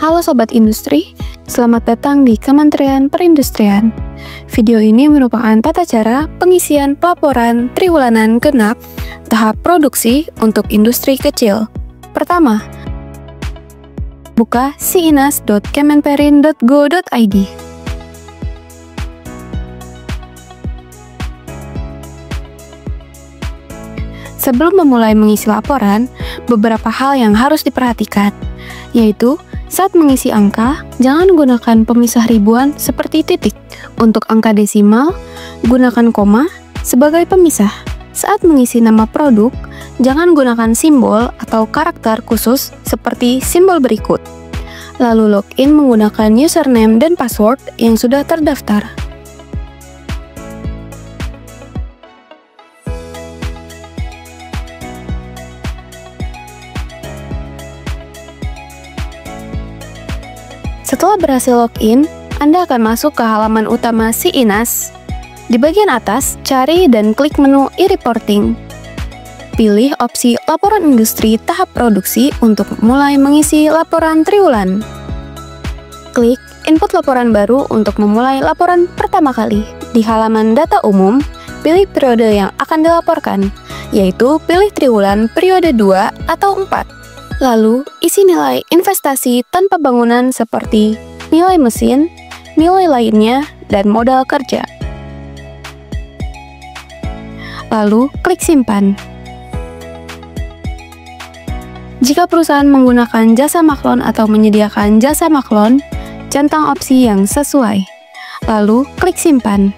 Halo Sobat Industri, selamat datang di Kementerian Perindustrian. Video ini merupakan tata cara pengisian pelaporan triwulan genap tahap produksi untuk industri kecil. Pertama, buka siinas.kemenperin.go.id. Sebelum memulai mengisi laporan, beberapa hal yang harus diperhatikan, yaitu saat mengisi angka, jangan gunakan pemisah ribuan seperti titik. Untuk angka desimal, gunakan koma sebagai pemisah. Saat mengisi nama produk, jangan gunakan simbol atau karakter khusus seperti simbol berikut. Lalu login menggunakan username dan password yang sudah terdaftar. Setelah berhasil login, Anda akan masuk ke halaman utama SiInas. Di bagian atas, cari dan klik menu e-reporting. Pilih opsi laporan industri tahap produksi untuk mulai mengisi laporan triwulan. Klik input laporan baru untuk memulai laporan pertama kali. Di halaman data umum, pilih periode yang akan dilaporkan, yaitu pilih triwulan periode 2 atau 4. Lalu, isi nilai investasi tanpa bangunan seperti nilai mesin, nilai lainnya, dan modal kerja. Lalu, klik simpan. Jika perusahaan menggunakan jasa maklon atau menyediakan jasa maklon, centang opsi yang sesuai. Lalu, klik simpan.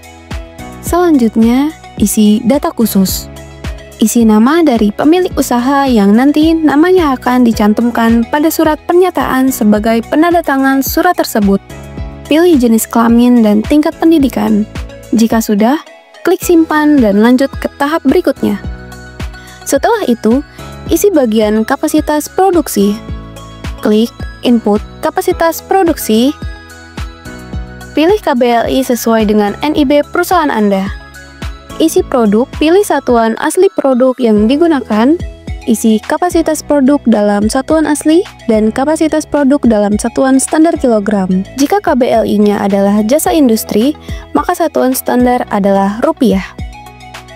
Selanjutnya, isi data khusus. Isi nama dari pemilik usaha yang nanti namanya akan dicantumkan pada surat pernyataan sebagai penandatangan surat tersebut. Pilih jenis kelamin dan tingkat pendidikan. Jika sudah, klik simpan dan lanjut ke tahap berikutnya. Setelah itu, isi bagian kapasitas produksi. Klik input kapasitas produksi. Pilih KBLI sesuai dengan NIB perusahaan Anda. Isi produk, pilih satuan asli produk yang digunakan, isi kapasitas produk dalam satuan asli, dan kapasitas produk dalam satuan standar kilogram. Jika KBLI-nya adalah jasa industri, maka satuan standar adalah rupiah.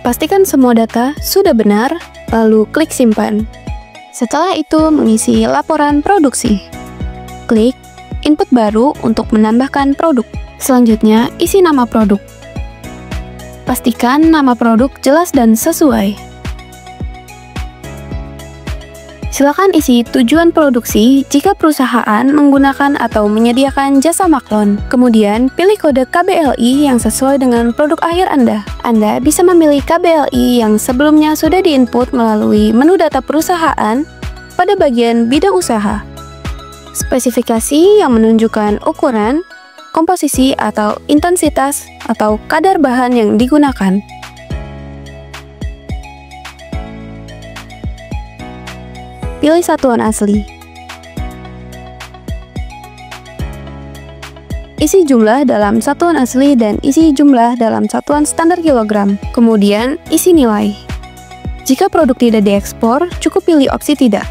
Pastikan semua data sudah benar, lalu klik simpan. Setelah itu, mengisi laporan produksi. Klik input baru untuk menambahkan produk. Selanjutnya, isi nama produk. Pastikan nama produk jelas dan sesuai. Silakan isi tujuan produksi jika perusahaan menggunakan atau menyediakan jasa maklon. Kemudian, pilih kode KBLI yang sesuai dengan produk akhir Anda. Anda bisa memilih KBLI yang sebelumnya sudah diinput melalui menu data perusahaan pada bagian bidang usaha. Spesifikasi yang menunjukkan ukuran, komposisi atau intensitas atau kadar bahan yang digunakan. Pilih satuan asli. Isi jumlah dalam satuan asli dan isi jumlah dalam satuan standar kilogram. Kemudian, isi nilai. Jika produk tidak diekspor, cukup pilih opsi tidak.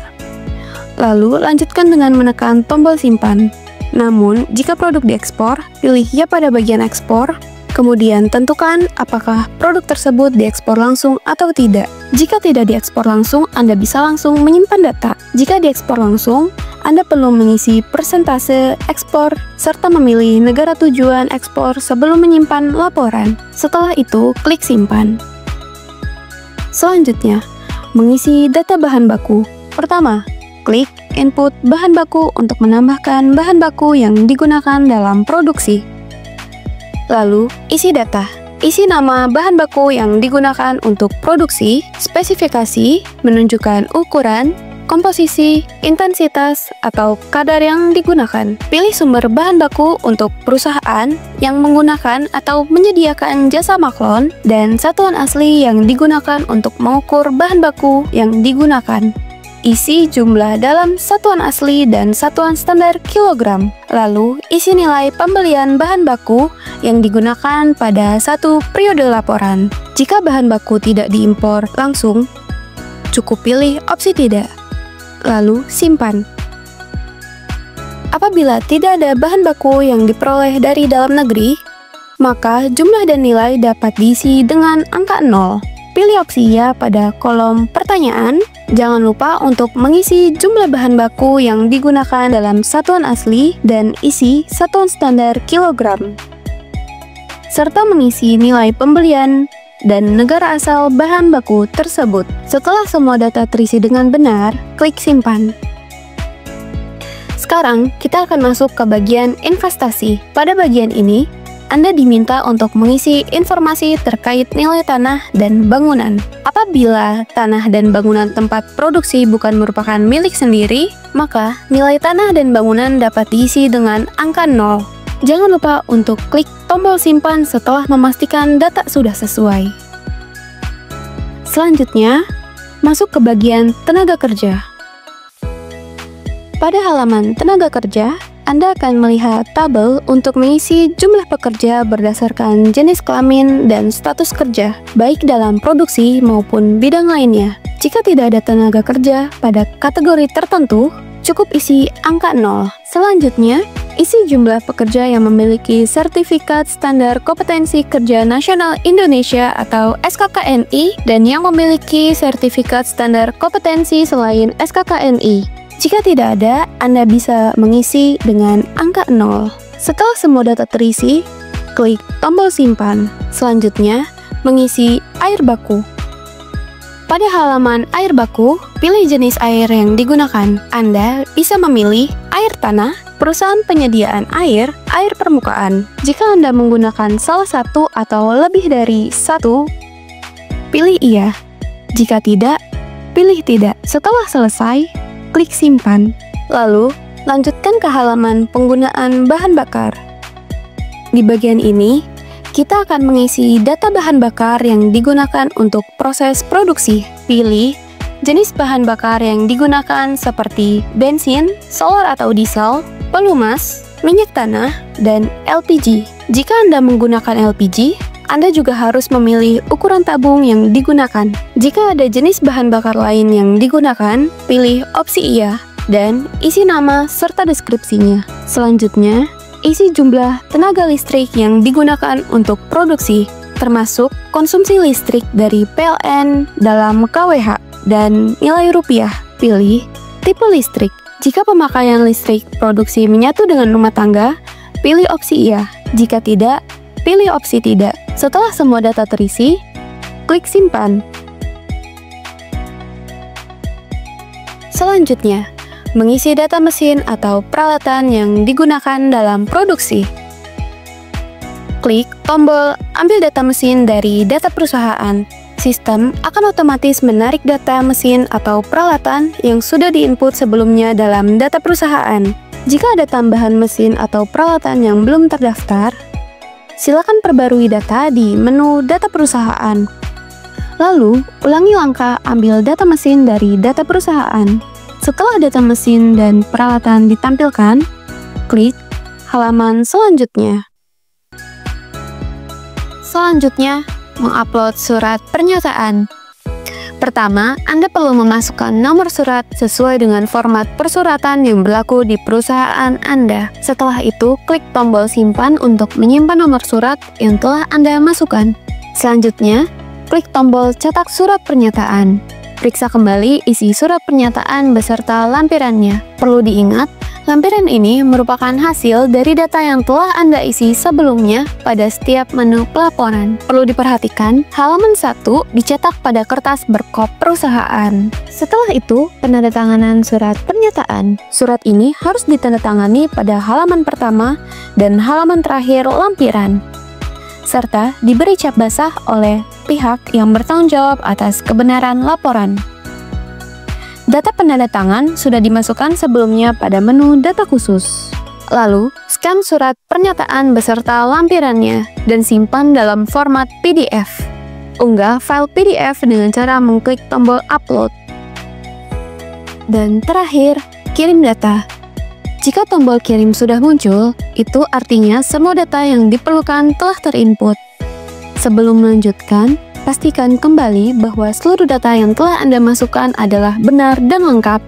Lalu, lanjutkan dengan menekan tombol simpan. Namun, jika produk diekspor, pilih ya pada bagian ekspor, kemudian tentukan apakah produk tersebut diekspor langsung atau tidak. Jika tidak diekspor langsung, Anda bisa langsung menyimpan data. Jika diekspor langsung, Anda perlu mengisi persentase ekspor serta memilih negara tujuan ekspor sebelum menyimpan laporan. Setelah itu, klik simpan. Selanjutnya, mengisi data bahan baku. Pertama, klik input bahan baku untuk menambahkan bahan baku yang digunakan dalam produksi. Lalu, isi data. Isi nama bahan baku yang digunakan untuk produksi, spesifikasi, menunjukkan ukuran, komposisi, intensitas, atau kadar yang digunakan. Pilih sumber bahan baku untuk perusahaan yang menggunakan atau menyediakan jasa maklon dan satuan asli yang digunakan untuk mengukur bahan baku yang digunakan. Isi jumlah dalam satuan asli dan satuan standar kilogram. Lalu, isi nilai pembelian bahan baku yang digunakan pada satu periode laporan. Jika bahan baku tidak diimpor langsung, cukup pilih opsi tidak. Lalu, simpan. Apabila tidak ada bahan baku yang diperoleh dari dalam negeri, maka jumlah dan nilai dapat diisi dengan angka 0. Pilih opsi ya pada kolom pertanyaan. Jangan lupa untuk mengisi jumlah bahan baku yang digunakan dalam satuan asli dan isi satuan standar kilogram, serta mengisi nilai pembelian dan negara asal bahan baku tersebut. Setelah semua data terisi dengan benar, klik simpan. Sekarang kita akan masuk ke bagian investasi. Pada bagian ini, Anda diminta untuk mengisi informasi terkait nilai tanah dan bangunan. Apabila tanah dan bangunan tempat produksi bukan merupakan milik sendiri, maka nilai tanah dan bangunan dapat diisi dengan angka 0. Jangan lupa untuk klik tombol simpan setelah memastikan data sudah sesuai. Selanjutnya, masuk ke bagian tenaga kerja. Pada halaman tenaga kerja, Anda akan melihat tabel untuk mengisi jumlah pekerja berdasarkan jenis kelamin dan status kerja, baik dalam produksi maupun bidang lainnya. Jika tidak ada tenaga kerja pada kategori tertentu, cukup isi angka 0. Selanjutnya, isi jumlah pekerja yang memiliki sertifikat standar kompetensi kerja nasional Indonesia atau SKKNI dan yang memiliki sertifikat standar kompetensi selain SKKNI. Jika tidak ada, Anda bisa mengisi dengan angka 0. Setelah semua data terisi, klik tombol simpan. Selanjutnya, mengisi air baku. Pada halaman air baku, pilih jenis air yang digunakan. Anda bisa memilih air tanah, perusahaan penyediaan air, air permukaan. Jika Anda menggunakan salah satu atau lebih dari satu, pilih iya. Jika tidak, pilih tidak. Setelah selesai, klik simpan. Lalu, lanjutkan ke halaman penggunaan bahan bakar. Di bagian ini, kita akan mengisi data bahan bakar yang digunakan untuk proses produksi. Pilih jenis bahan bakar yang digunakan seperti bensin, solar atau diesel, pelumas, minyak tanah, dan LPG. Jika Anda menggunakan LPG, Anda juga harus memilih ukuran tabung yang digunakan. Jika ada jenis bahan bakar lain yang digunakan, pilih opsi iya dan isi nama serta deskripsinya. Selanjutnya, isi jumlah tenaga listrik yang digunakan untuk produksi, termasuk konsumsi listrik dari PLN dalam kWh dan nilai rupiah. Pilih tipe listrik. Jika pemakaian listrik produksi menyatu dengan rumah tangga, pilih opsi iya. Jika tidak, pilih opsi tidak. Setelah semua data terisi, klik simpan. Selanjutnya, mengisi data mesin atau peralatan yang digunakan dalam produksi. Klik tombol ambil data mesin dari data perusahaan. Sistem akan otomatis menarik data mesin atau peralatan yang sudah diinput sebelumnya dalam data perusahaan. Jika ada tambahan mesin atau peralatan yang belum terdaftar, silakan perbarui data di menu data perusahaan. Lalu, ulangi langkah ambil data mesin dari data perusahaan. Setelah data mesin dan peralatan ditampilkan, klik halaman selanjutnya. Selanjutnya, mengupload surat pernyataan. Pertama, Anda perlu memasukkan nomor surat sesuai dengan format persuratan yang berlaku di perusahaan Anda. Setelah itu, klik tombol simpan untuk menyimpan nomor surat yang telah Anda masukkan. Selanjutnya, klik tombol cetak surat pernyataan. Periksa kembali isi surat pernyataan beserta lampirannya. Perlu diingat, lampiran ini merupakan hasil dari data yang telah Anda isi sebelumnya pada setiap menu pelaporan. Perlu diperhatikan, halaman 1 dicetak pada kertas berkop perusahaan. Setelah itu, penandatanganan surat pernyataan. Surat ini harus ditandatangani pada halaman pertama dan halaman terakhir lampiran, serta diberi cap basah oleh pihak yang bertanggung jawab atas kebenaran laporan. Data penandatangan sudah dimasukkan sebelumnya pada menu data khusus. Lalu, scan surat pernyataan beserta lampirannya dan simpan dalam format PDF. Unggah file PDF dengan cara mengklik tombol upload. Dan terakhir, kirim data. Jika tombol kirim sudah muncul, itu artinya semua data yang diperlukan telah terinput. Sebelum melanjutkan, pastikan kembali bahwa seluruh data yang telah Anda masukkan adalah benar dan lengkap.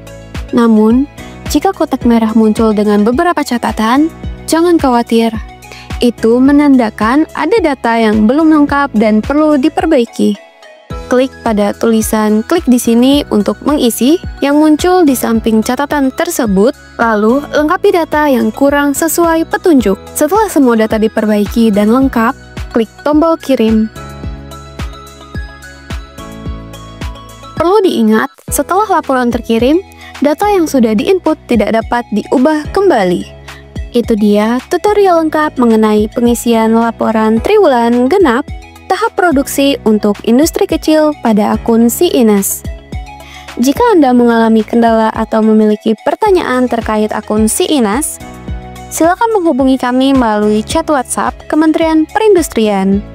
Namun, Jika kotak merah muncul dengan beberapa catatan, jangan khawatir. Itu menandakan ada data yang belum lengkap dan perlu diperbaiki. Klik pada tulisan "klik di sini" untuk mengisi yang muncul di samping catatan tersebut, lalu lengkapi data yang kurang sesuai petunjuk. Setelah semua data diperbaiki dan lengkap, klik tombol kirim. Perlu diingat, setelah laporan terkirim, data yang sudah diinput tidak dapat diubah kembali. Itu dia tutorial lengkap mengenai pengisian laporan triwulan genap tahap produksi untuk industri kecil pada akun SiINAS. Jika Anda mengalami kendala atau memiliki pertanyaan terkait akun SiINAS, silakan menghubungi kami melalui chat WhatsApp Kementerian Perindustrian.